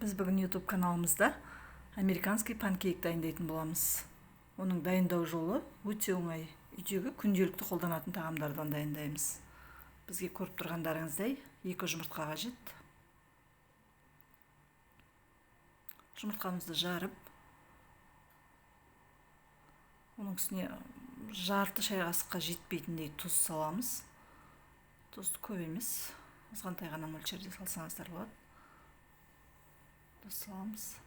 Біз бүгін YouTube каналымызда американский панкейк дайындайтын боламыз. Оның дайындау жолы өте оңай. Үйдегі күнделікті қолданатын тағамдардан дайындаймыз. Бізге көріп тұрғандарыңыздай 2 жұмыртқа қажет. Жұмыртқамызды жарып, оның үстіне жарты шай қасыққа жетпейтіндей тұз саламыз. Тұзды көп емес, азғантай ғана мөлшерде салсаңыздар болады. Тұз саламыз.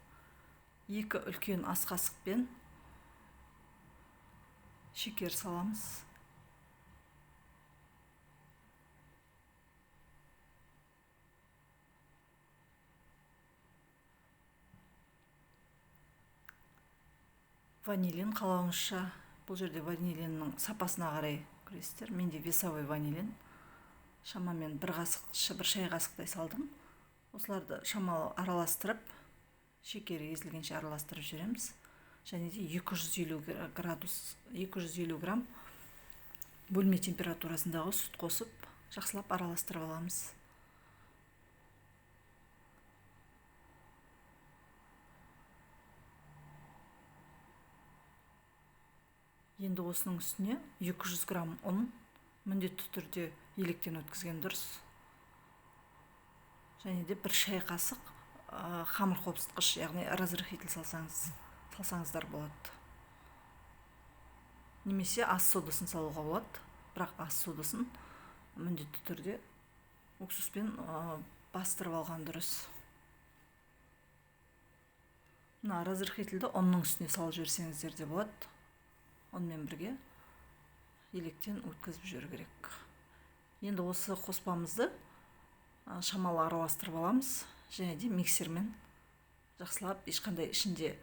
2 үлкен ас қасықпен шекер саламыз. Ванилин қалауыңызша. Бұл жерде ванилиннің сапасына қарай көресіздер. Менде весовой ванилин. Шамамен 1 шай қасықтай салдым. Осыларды шамалы араластырып, шекері езілгенше араластырып жүреміз. Және де 250 грамм бөлме температурасындағы сүт қосып, жақсылап араластырып аламыз. Енді осының үстіне 200 грамм ұн міндетті түрде електен өткізген дұрыс. Және де 1 шай қасық қамыр қопсытқыш, яғни разрыхитель салсаңыздар болады. Немесе ас содасын салуға болады, бірақ ас содасын міндетті түрде уксуспен бастырып алған дұрыс. Мына разрыхительді ұнның үстіне салып жіберсеңіздер де болады. Онымен бірге електен өткізіп жүру керек. Енді осы қоспамызды шамалы араластырып аламыз, және де миксермен жақсылап, ешқандай ішінде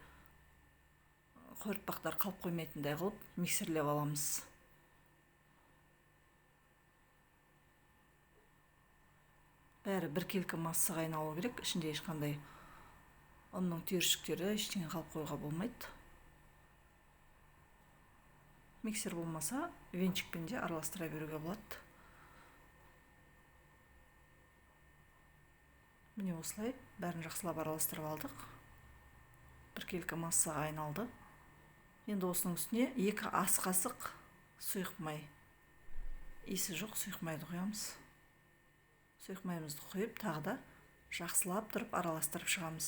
қойыртпақтар қалып қоймайтындай қылып миксерлеп аламыз. Бәрі біркелкі массаға айналу керек, ішінде ешқандай ұнның түйіршіктері ештеңе қалып қойға болмайды. Миксер болмаса, венчикпен де араластыра беруге болады. Міне осылай бәрін жақсылап араластырып алдық. Біркелкі массаға айналды. Енді осының үстіне 2 ас қасық сұйық май. Иісі жоқ сұйық майды құямыз. Сұйық майымызды құйып, тағы да жақсылап тұрып араластырып шығамыз.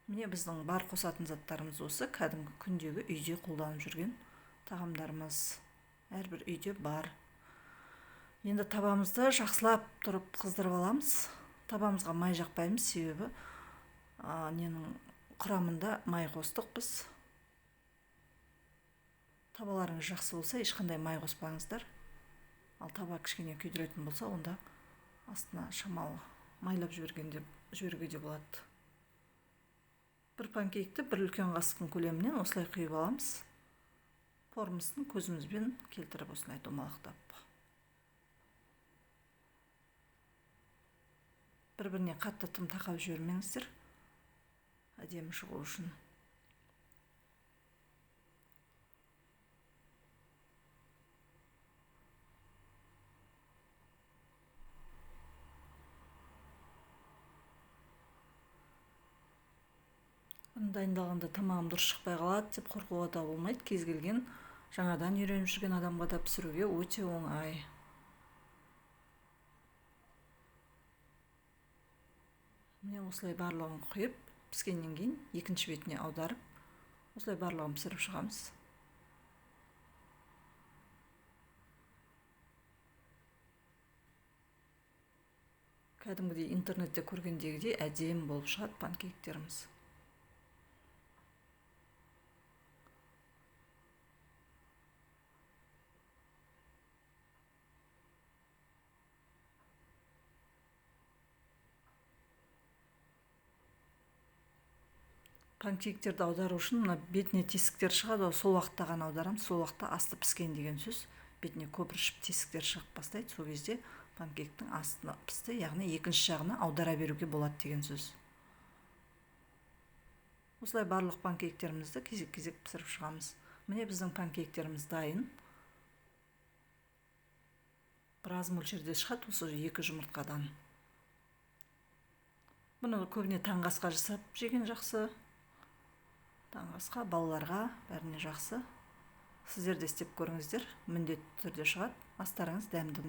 Міне біздің бар қосатын заттарымыз осы, кәдімгі күндегі үйде қолданып жүрген тағамдарымыз. Әрбір үйде бар. Енді табамызды жақсылап тұрып қыздырып аламыз. Табамызға май жақпаймыз, себебі құрамында май қостық біз. Табаларыңыз жақсы болса, ешқандай май қоспаңыздар. Ал таба кішкене күйдіретін болса, онда астына шамалы майлап жіберуге де болады. Бір панкейкті 1 үлкен қасықтың көлемінен осылай құйып аламыз. Формасын көзімізбен келтіріп осылай домалақтап. Бір-біріне қатты тым тақап жібермеңіздер, әдемі шығу үшін. Дайындалғанда тамағым дұрыс шықпай қалады деп қорқуға да болмайды. Кез келген жаңадан үйреніп жүрген адамға да пісіруге өте оңай. Міне осылай барлығын құйып, піскеннен кейін екінші бетіне аударып, осылай барлығын пісіріп шығамыз. Кәдімгідей интернетте көргендегідей әдемі болып шығады панкейктеріміз. Панкейктерді аудару үшін бетіне тесіктер шығады, сол уақытта ғана аударам. Сол уақытта асты піскен деген сөз. Бетіне көпіршіп тесіктер шығып бастайды. Сол кезде панкейктің астына пісті, яғни екінші жағына аудара беруге болады деген сөз. Осылай барлық панкейктерімізді кезек-кезек пісіріп шығамыз. Міне біздің панкейктеріміз дайын. Біраз мөлшерде шығады осы 2 жұмыртқадан. Бұны көбіне таңғы асқа жасап жеген жақсы. Таңғы асқа балаларға бәріне жақсы. Сіздер де істеп көріңіздер, міндетті түрде шығады. Астарыңыз дәмді.